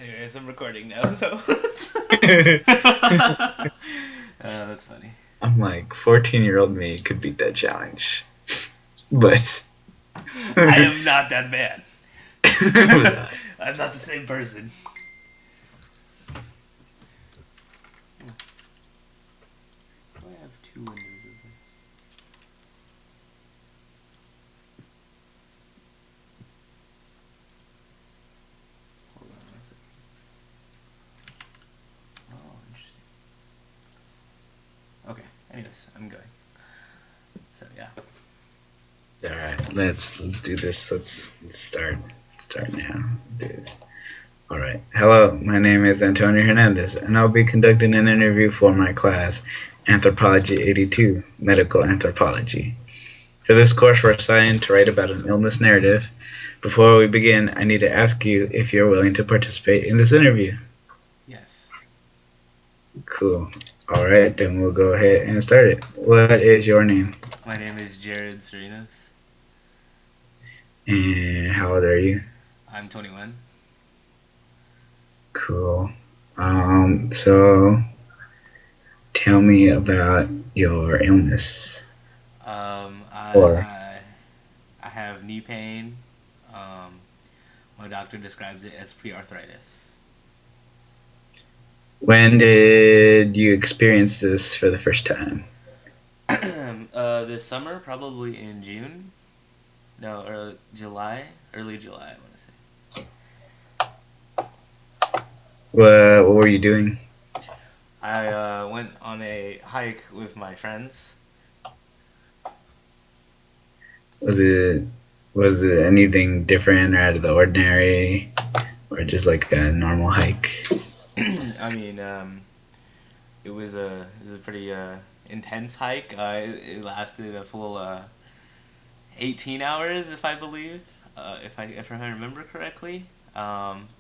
Anyways, I'm recording now, so. That's funny. I'm like, 14-year-old me could beat that challenge. But. I am not that man. I'm not the same person. Do I have two windows open? Hold on one second. Oh, interesting. Okay. Anyways, I'm going. So yeah. Alright, let's do this. Let's start now. Do this. Alright. Hello, my name is Antonio Hernandez, and I'll be conducting an interview for my class, Anthropology 82, Medical Anthropology. For this course, we're assigned to write about an illness narrative. Before we begin, I need to ask you if you're willing to participate in this interview. Yes. Cool. Alright, then we'll go ahead and start it. What is your name? My name is Jared Serenos. And how old are you? I'm 21. Cool. So tell me about your illness. Um, I, Or I, I have knee pain. Um, my doctor describes it as pre-arthritis. when did you experience this for the first time? This summer, probably in June. No, or July, early July, I want to say. What were you doing? I went on a hike with my friends. Was it was it anything different or out of the ordinary, or just like a normal hike? I mean, it was a pretty intense hike. It lasted a full 18 hours, if I believe, if I remember correctly,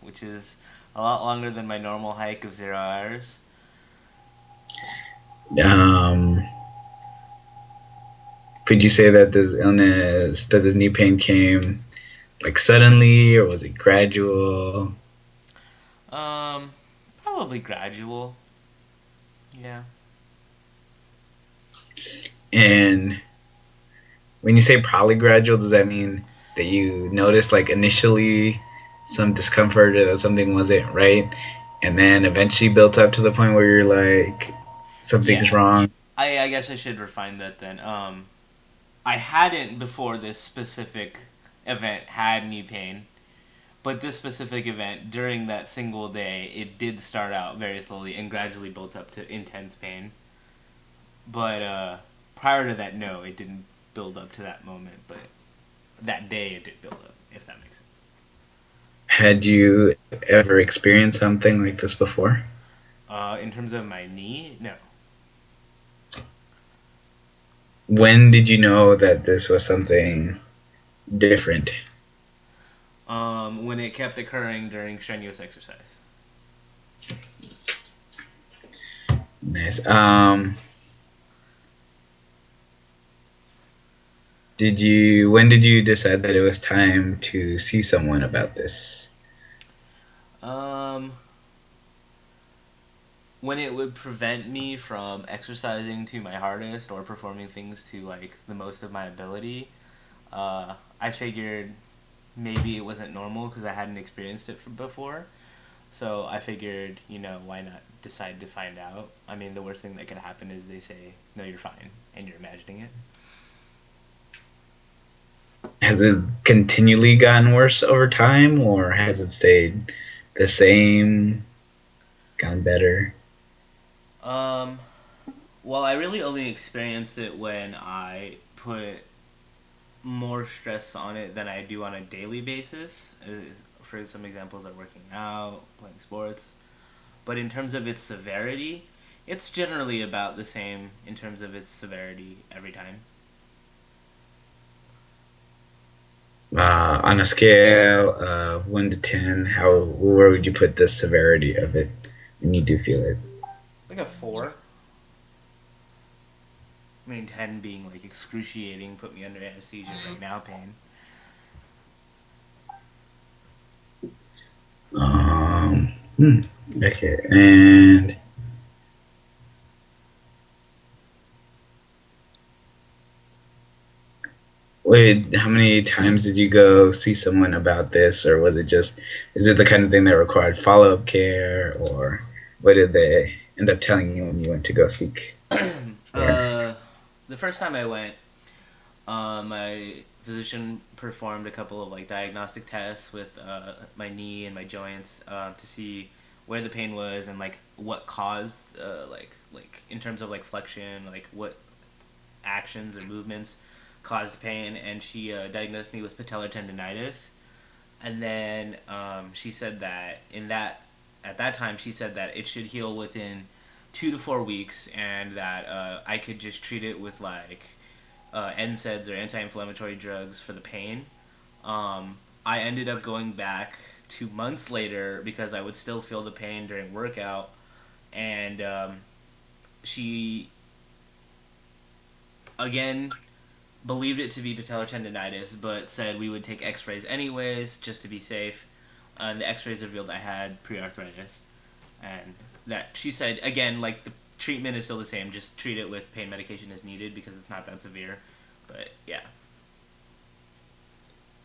which is a lot longer than my normal hike of 0 hours. Um, could you say that this knee pain came like suddenly, or was it gradual? Um, Probably gradual. Yeah. And when you say probably gradual, does that mean that you noticed like initially some discomfort or that something wasn't right, and then eventually built up to the point where you're like something's Yeah. wrong? I guess I should refine that then. I hadn't before this specific event had knee pain, but this specific event during that single day, it did start out very slowly and gradually built up to intense pain. But prior to that, no, it didn't build up to that moment. But that day, it did build up. If that makes sense. Had you ever experienced something like this before? In terms of my knee, no. When did you know that this was something different? When it kept occurring during strenuous exercise. Nice. When did you decide that it was time to see someone about this? Um, when it would prevent me from exercising to my hardest or performing things to like the most of my ability, I figured maybe it wasn't normal because I hadn't experienced it before. So I figured, why not decide to find out? I mean, the worst thing that could happen is they say, no, you're fine, and you're imagining it. Has it continually gotten worse over time, or has it stayed the same, gotten better? Um, well, I really only experienced it when I put more stress on it than I do on a daily basis. For some examples, are working out, playing sports. But in terms of its severity, it's generally about the same in terms of its severity every time. On a scale of 1 to 10, where would you put the severity of it when you do feel it? Like a 4. I mean, 10 being like excruciating, put me under anesthesia right now pain. Um, Hmm. Okay. And wait, how many times did you go see someone about this, or was it just, is it the kind of thing that required follow-up care, or what did they end up telling you when you went to go seek care? uh, the first time I went, my physician performed a couple of like diagnostic tests with my knee and my joints to see where the pain was and like what caused like in terms of like flexion, like what actions or movements caused pain, and she diagnosed me with patellar tendonitis. And then she said that in that at that time she said that it should heal within 2 to 4 weeks, and that I could just treat it with like NSAIDs or anti-inflammatory drugs for the pain. I ended up going back 2 months later because I would still feel the pain during workout, and she again believed it to be patellar tendonitis, but said we would take X-rays anyways just to be safe. And the X-rays revealed I had pre-arthritis, and that she said again like the treatment is still the same, just treat it with pain medication as needed because it's not that severe. But yeah.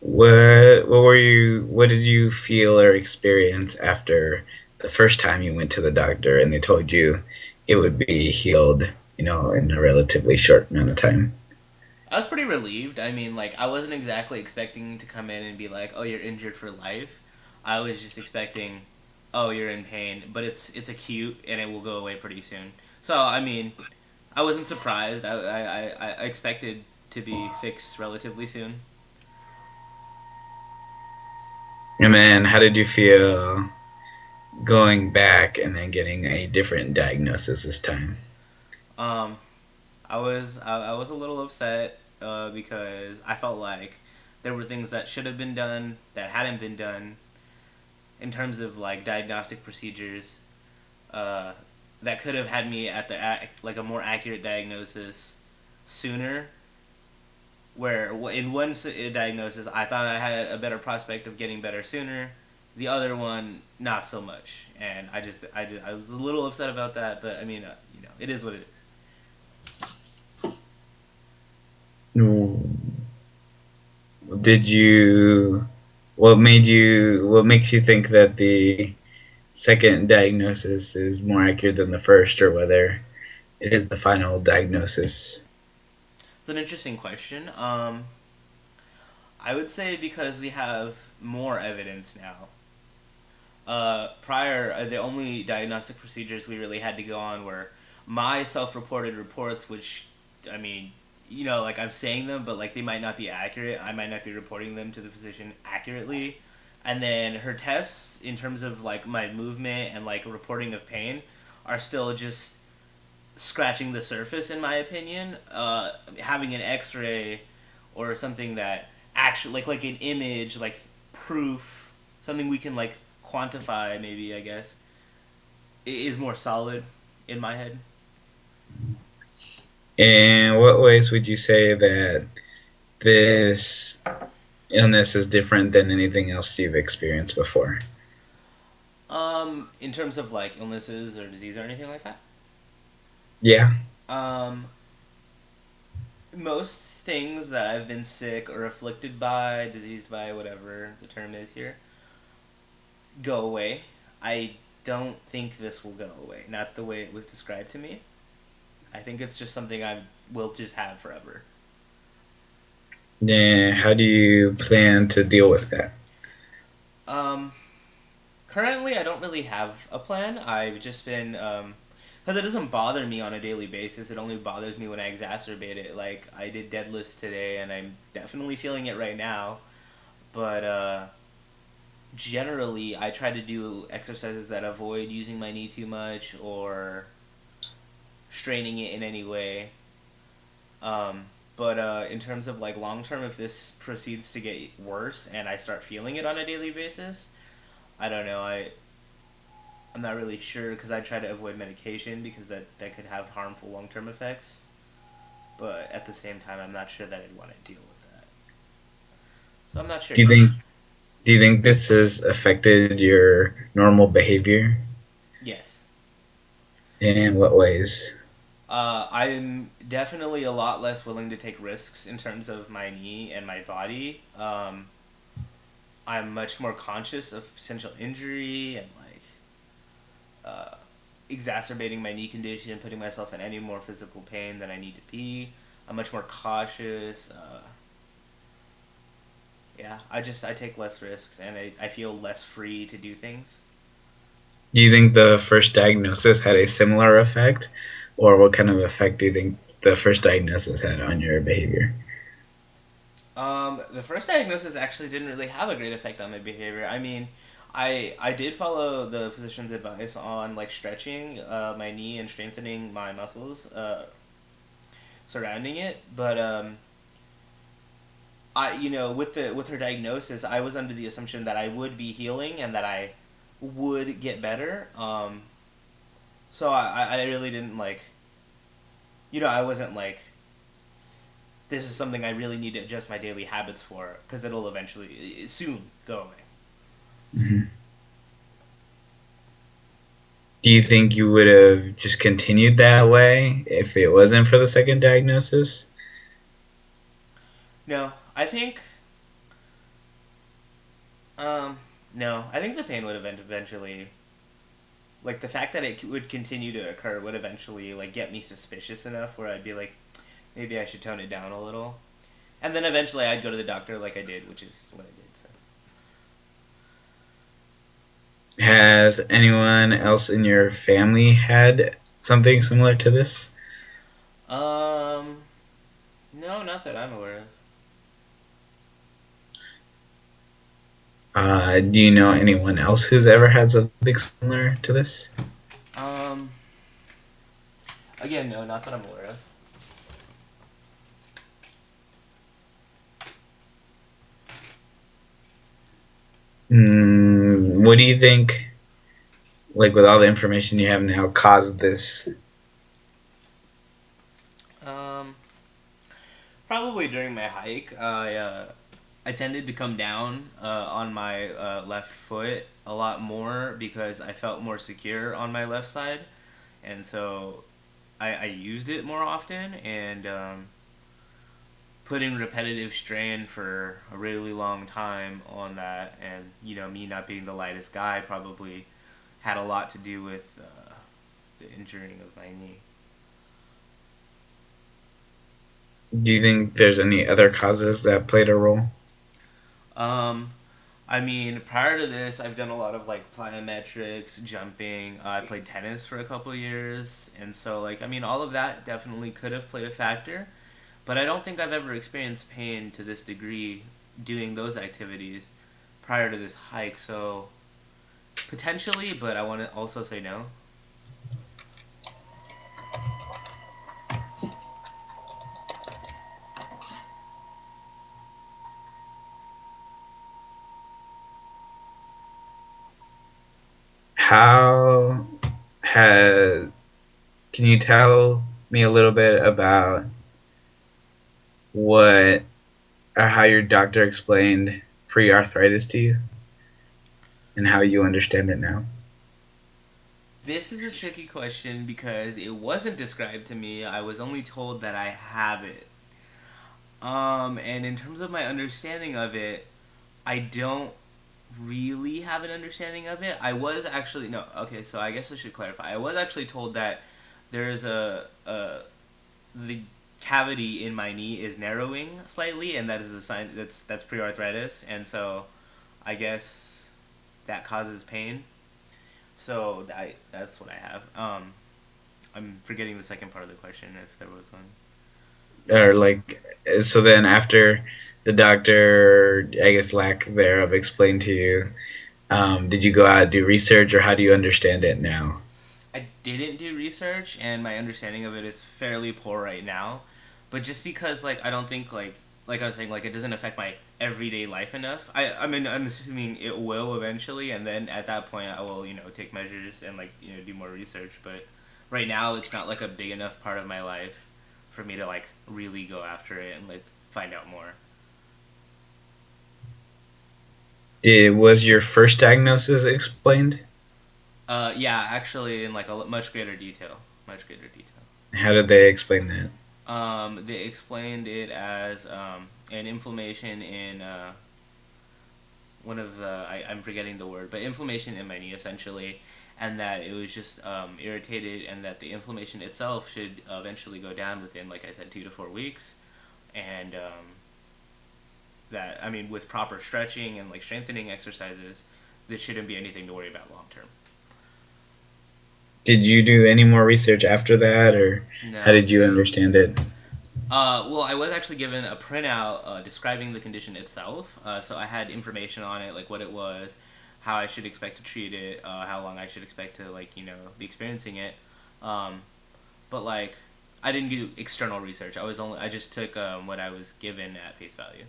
What did you feel or experience after the first time you went to the doctor and they told you it would be healed, in a relatively short amount of time? I was pretty relieved. I mean, like, I wasn't exactly expecting to come in and be like, "Oh, you're injured for life." I was just expecting, "Oh, you're in pain," but it's acute and it will go away pretty soon. So, I mean, I wasn't surprised. I expected to be fixed relatively soon. And then how did you feel going back and then getting a different diagnosis this time? Um, I was a little upset because I felt like there were things that should have been done that hadn't been done in terms of like diagnostic procedures uh, that could have had me at like a more accurate diagnosis sooner. Where in one diagnosis I thought I had a better prospect of getting better sooner, the other one not so much, and I was a little upset about that. But I mean, it is what it is. Did you what makes you think that the second diagnosis is more accurate than the first, or whether it is the final diagnosis? It's an interesting question. I would say because we have more evidence now. Prior, the only diagnostic procedures we really had to go on were my self-reported reports, which, I mean, like I'm saying them, but like they might not be accurate. I might not be reporting them to the physician accurately. And then her tests, in terms of like my movement and like reporting of pain, are still just scratching the surface, in my opinion. Having an X-ray or something that actually like an image, like proof, something we can like quantify, maybe I guess, is more solid in my head. In what ways would you say that this illness is different than anything else you've experienced before? In terms of like illnesses or disease or anything like that. Yeah. Um, most things that I've been sick or afflicted by, diseased by, whatever the term is here, go away. I don't think this will go away. Not the way it was described to me. I think it's just something I will just have forever. Then how do you plan to deal with that? Um, Currently, I don't really have a plan. I've just been because it doesn't bother me on a daily basis. It only bothers me when I exacerbate it. Like I did deadlifts today, and I'm definitely feeling it right now. But generally, I try to do exercises that avoid using my knee too much or straining it in any way. Um, but in terms of like long term, if this proceeds to get worse and I start feeling it on a daily basis, I don't know. I'm not really sure because I try to avoid medication because that could have harmful long term effects. But at the same time, I'm not sure that I'd want to deal with that. So I'm not sure Do you yet. think do you think this has affected your normal behavior? Yes. In what ways? I'm definitely a lot less willing to take risks in terms of my knee and my body. I'm much more conscious of potential injury and like uh, exacerbating my knee condition, putting myself in any more physical pain than I need to be. I'm much more cautious. Yeah, I take less risks and I feel less free to do things. Do you think the first diagnosis had a similar effect, or what kind of effect do you think the first diagnosis had on your behavior? The first diagnosis actually didn't really have a great effect on my behavior. I mean, I did follow the physician's advice on like stretching my knee and strengthening my muscles surrounding it, but I with her diagnosis, I was under the assumption that I would be healing and that I would get better. So I really didn't like I wasn't like this is something I really need to adjust my daily habits for because it'll eventually soon go away. Mhm. Do you think you would have just continued that way if it wasn't for the second diagnosis? No, I think um no, I think the pain would eventually like the fact that it would continue to occur would eventually like get me suspicious enough where I'd be like maybe I should tone it down a little. And then eventually I'd go to the doctor like I did, which is what I did. Has anyone else in your family had something similar to this? So no, not that I'm aware Do you know anyone else who's ever had something similar to this? of. Again, no, not that I'm aware of. What do you think, like with all the information you have now, caused this? Um Probably during my hike, I tended to come down on my left foot a lot more because I felt more secure on my left side, and so I used it more often. And putting repetitive strain for a really long time on that, and me not being the lightest guy probably had a lot to do with the injuring of my knee. Do you think there's any other causes that played a role? Um, I mean, prior to this, I've done a lot of like plyometrics, jumping. I played tennis for a couple of years, and so like I mean, all of that definitely could have played a factor. But I don't think I've ever experienced pain to this degree doing those activities prior to this hike. So potentially, but I want to also say no. How has Can you tell me a little bit about what or how your doctor explained pre-arthritis to you and how you understand it now? This is a tricky question because it wasn't described to me. I was only told that I have it. And in terms of my understanding of it, I don't really have an understanding of it. I was actually no. Okay, so I guess I should clarify. I was actually told that there is a the cavity in my knee is narrowing slightly, and that is a sign that's pre-arthritis, and so I guess that causes pain. So that's what I have. I'm forgetting the second part of the question if there was one. Or like, so then after the doctor, I guess lack thereof, explained to you, did you go out and do research, or how do you understand it now? I didn't do research, and my understanding of it is fairly poor right now. But just because, like, I don't think like I was saying, like it doesn't affect my everyday life enough. I mean, I'm assuming it will eventually, and then at that point, I will take measures and like do more research. But right now, it's not like a big enough part of my life for me to like really go after it and like find out more. Was your first diagnosis explained? Yeah, actually, in like a much greater detail. Much greater detail. How did they explain that? They explained it as an inflammation in one of the I'm forgetting the word, but inflammation in my knee essentially, and that it was just irritated, and that the inflammation itself should eventually go down within, like I said, 2 to 4 weeks, and that I mean with proper stretching and like strengthening exercises, this shouldn't be anything to worry about long term. Did you do any more research after that, or how No, did you understand it? well, I was actually given a printout describing the condition itself, so I had information on it, like what it was, how I should expect to treat it, how long I should expect to be experiencing it. Um, but like, I didn't do external research. I just took what I was given at face value.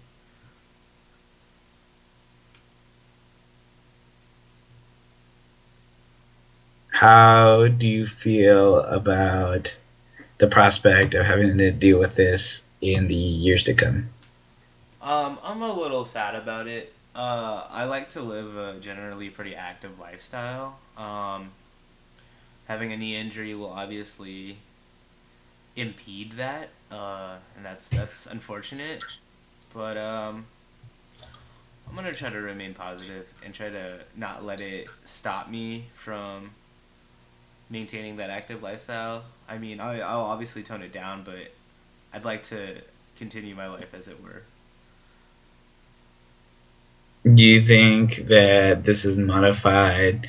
How do you feel about the prospect of having to deal with this in the years to come? I'm a little sad about it. I like to live a generally pretty active lifestyle. Having a knee injury will obviously impede that, and that's unfortunate. But I'm gonna try to remain positive and try to not let it stop me from maintaining that active lifestyle. I mean, I'll obviously tone it down, but I'd like to continue my life as it were. Do you think that this has modified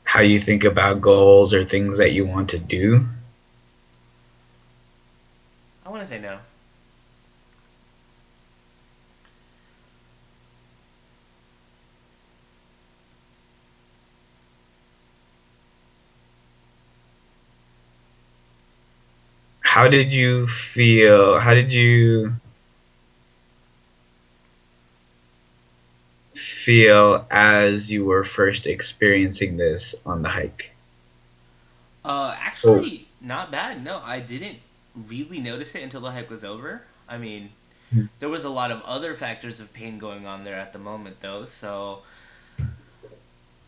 how you think about goals or things that you want to do? I want to say no. How did you feel? How did you feel as you were first experiencing this on the hike? Oh, Actually, not bad. No, I didn't really notice it until the hike was over. I mean, there was a lot of other factors of pain going on there at the moment, though. So,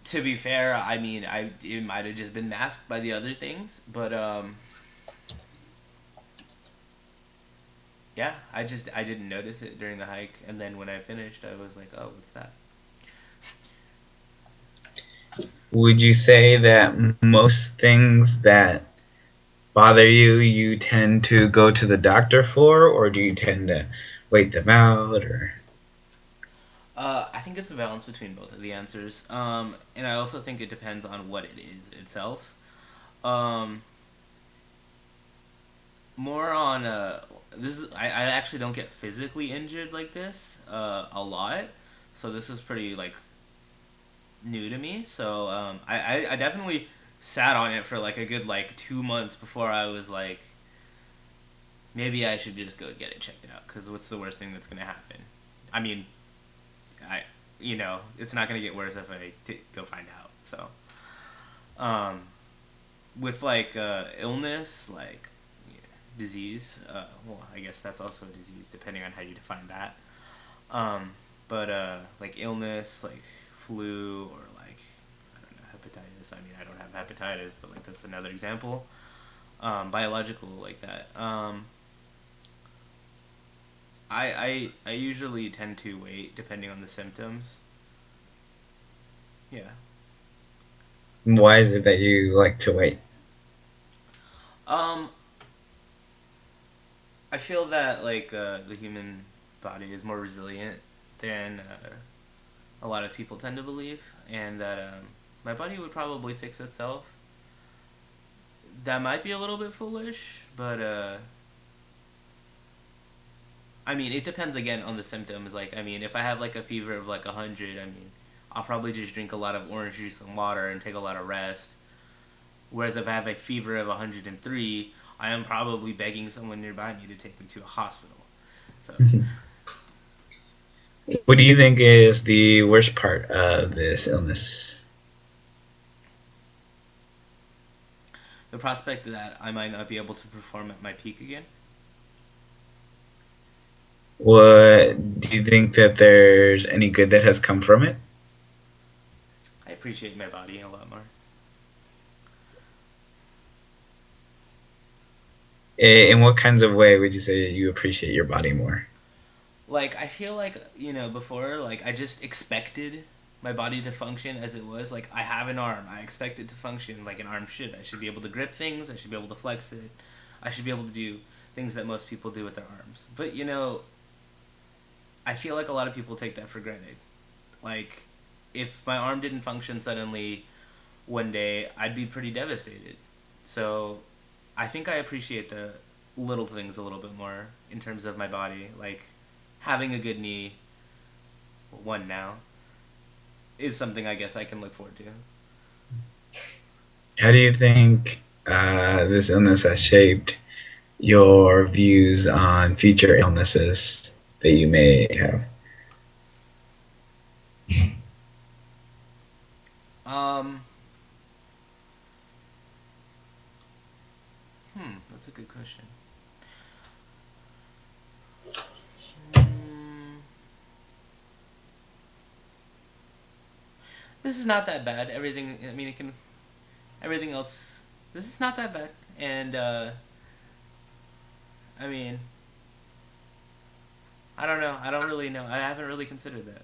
to be fair, I mean, it might have just been masked by the other things, but yeah, I didn't notice it during the hike, and then when I finished, I was like, oh, what's that? would you say that most things that bother you, you tend to go to the doctor for, or do you tend to wait them out, or I think it's a balance between both of the answers, and I also think it depends on what it is itself. Um, More on this is I actually don't get physically injured like this a lot, so this is pretty like new to me. So I definitely sat on it for like a good like 2 months before I was like, maybe I should just go get it checked out, because what's the worst thing that's gonna happen? I mean, I it's not gonna get worse if I go find out. So um, with like illness, like disease. Well, I guess that's also a disease, depending on how you define that. But like illness, like flu, or like I don't know, hepatitis. I mean, I don't have hepatitis, but like that's another example. Biological like that. I usually tend to wait depending on the symptoms. Yeah. why is it that you like to wait? Um, I feel that like the human body is more resilient than a lot of people tend to believe, and that my body would probably fix itself. That might be a little bit foolish, but I mean, it depends again on the symptoms. Like, I mean, if I have like a fever of like 100, I mean, I'll probably just drink a lot of orange juice and water and take a lot of rest. Whereas if I have a fever of 103, I am probably begging someone nearby me to take me to a hospital. So What do you think is the worst part of this illness? the prospect that I might not be able to perform at my peak again. What do you think that there's any good that has come from it? I appreciate my body a lot more. In what kinds of way would you say you appreciate your body more? Like I feel like before, like I just expected my body to function as it was. Like I have an arm, I expect it to function like an arm should. I should be able to grip things. I should be able to flex it. I should be able to do things that most people do with their arms. But I feel like a lot of people take that for granted. Like if my arm didn't function suddenly one day, I'd be pretty devastated. So I think I appreciate the little things a little bit more in terms of my body. Like having a good knee, one now, is something I guess I can look forward to. How do you think this illness has shaped your views on future illnesses that you may have? Um, that's a good question. Hmm, this is not that bad. Everything, I mean, it can. Everything else, this is not that bad. And I mean, I don't know. I don't really know. I haven't really considered that.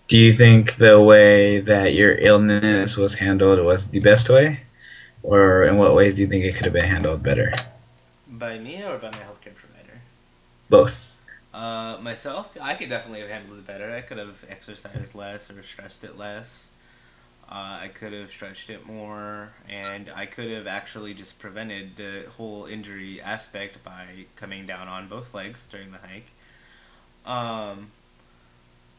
Do you think the way that your illness was handled was the best way? Or in what ways do you think it could have been handled better? By me or by my healthcare provider? Both. Myself, I could definitely have handled it better. I could have exercised less or stressed it less. I could have stretched it more, and I could have actually just prevented the whole injury aspect by coming down on both legs during the hike. Um,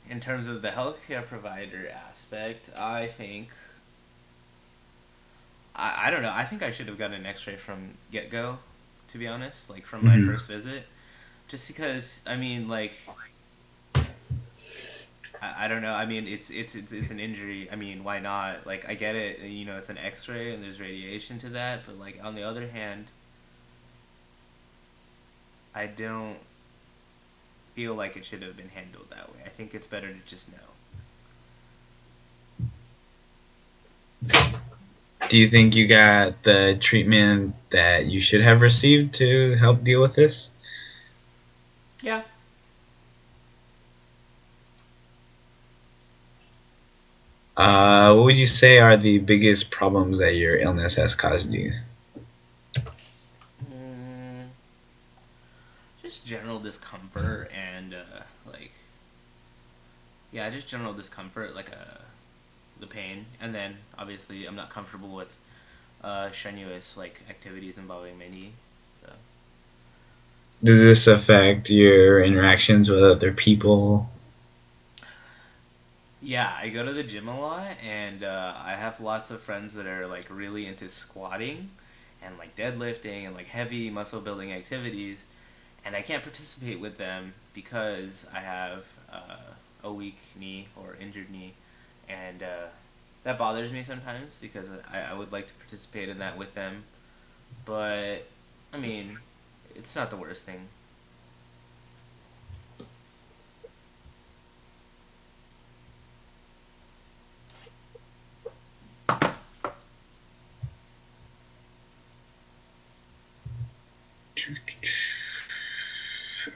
in terms of the healthcare provider aspect, I think I don't know. I think I should have gotten an X-ray from get go, to be honest, like from my Hmm. first visit, just because I mean, like I don't know. I mean, it's an injury. I mean, why not? Like, I get it. It's an X-ray and there's radiation to that. But like on the other hand, I don't feel like it should have been handled that way. I think it's better to just know. Do you think you got the treatment that you should have received to help deal with this? Yeah. What would you say are the biggest problems that your illness has caused you? Mm, just general discomfort and like yeah, just general discomfort, like the pain, and then obviously I'm not comfortable with strenuous like activities involving my knee. So Does this affect your interactions with other people? yeah, I go to the gym a lot, and I have lots of friends that are like really into squatting and like deadlifting and like heavy muscle building activities, and I can't participate with them because I have a weak knee or injured knee, and that bothers me sometimes because I would like to participate in that with them, but I mean, it's not the worst thing.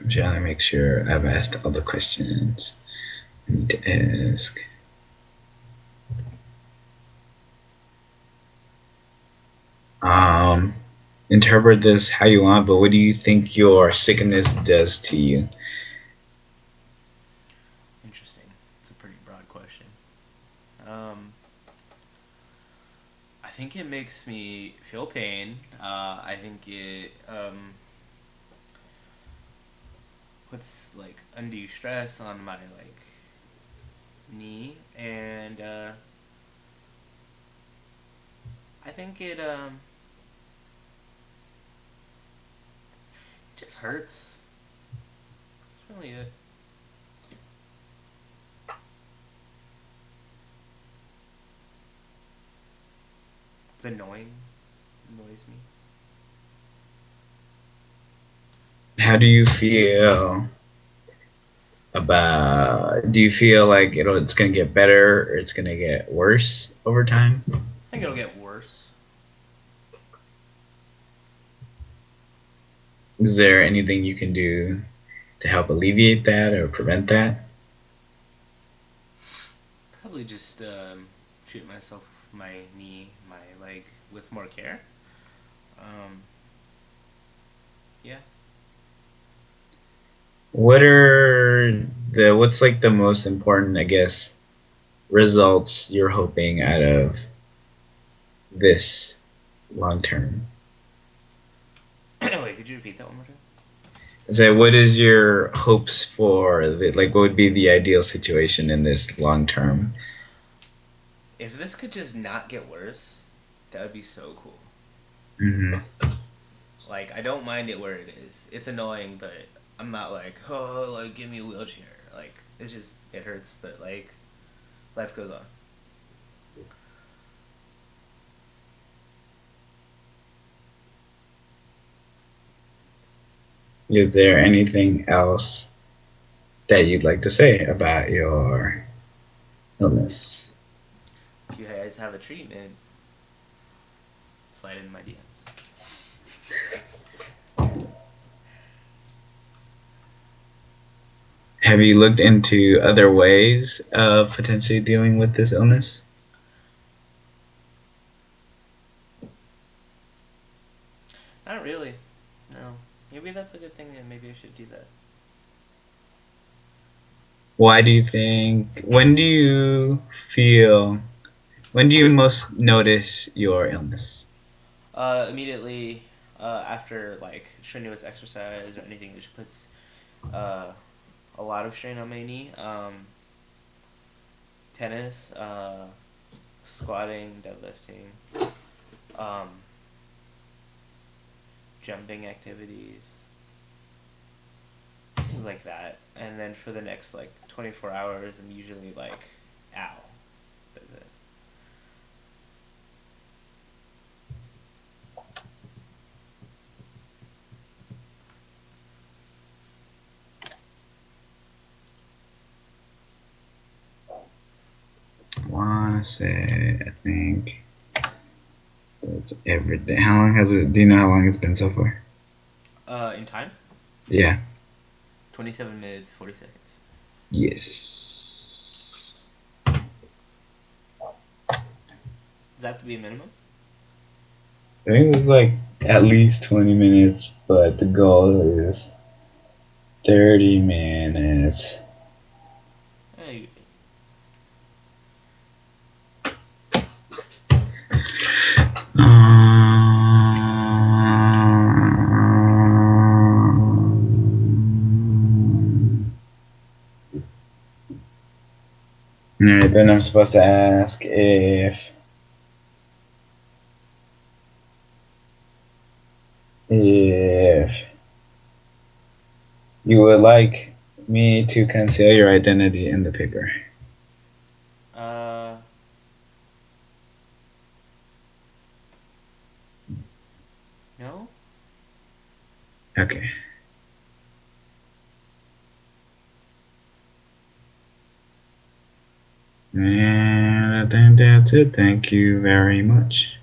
I'm trying to make sure I've asked all the questions I need to ask. Um, Interpret this how you want, but what do you think your sickness does to you? Interesting. It's a pretty broad question. Um, I think it makes me feel pain. I think it puts like undue stress on my like knee, and I think it just hurts. That's really it. It's annoying. It annoys me. How do you feel about? Do you feel like it's gonna get better or it's gonna get worse over time? think it'll get worse. Is there anything you can do to help alleviate that or prevent that? Probably just shoot myself, my knee, my leg with more care. Um, yeah. What's like the most important, I guess, results you're hoping out of this long term? Wait, could you repeat that one more time? So what is your hopes for like what would be the ideal situation in this long term? If this could just not get worse, that would be so cool. Hmm. Like, I don't mind it where it is. It's annoying, but I'm not like, oh, like, give me a wheelchair. Like, it's just, it hurts, but, like, life goes on. Is there anything else that you'd like to say about your illness? If you guys have a treatment, slide in my DMs. Have you looked into other ways of potentially dealing with this illness? Not really. No. Maybe that's a good thing, and maybe I should do that. Why do you think, when do you most notice your illness? Immediately after, like, strenuous exercise or anything that just puts uh, a lot of strain on my knee. Tennis, squatting, deadlifting, um, jumping activities, things like that. And then for the next like 24 hours, I'm usually like, ow. That's it. I wanna say, I think that's every day. How long has it? Do you know how long it's been so far? In time, Yeah. 27 minutes 40 seconds. Yes. Does that have to be a minimum? I think it's like at least 20 minutes, but the goal is 30 minutes. Hey, Alright, then I'm supposed to ask if you would like me to conceal your identity in the paper. uh, no? Okay. And I think that's it. Thank you very much.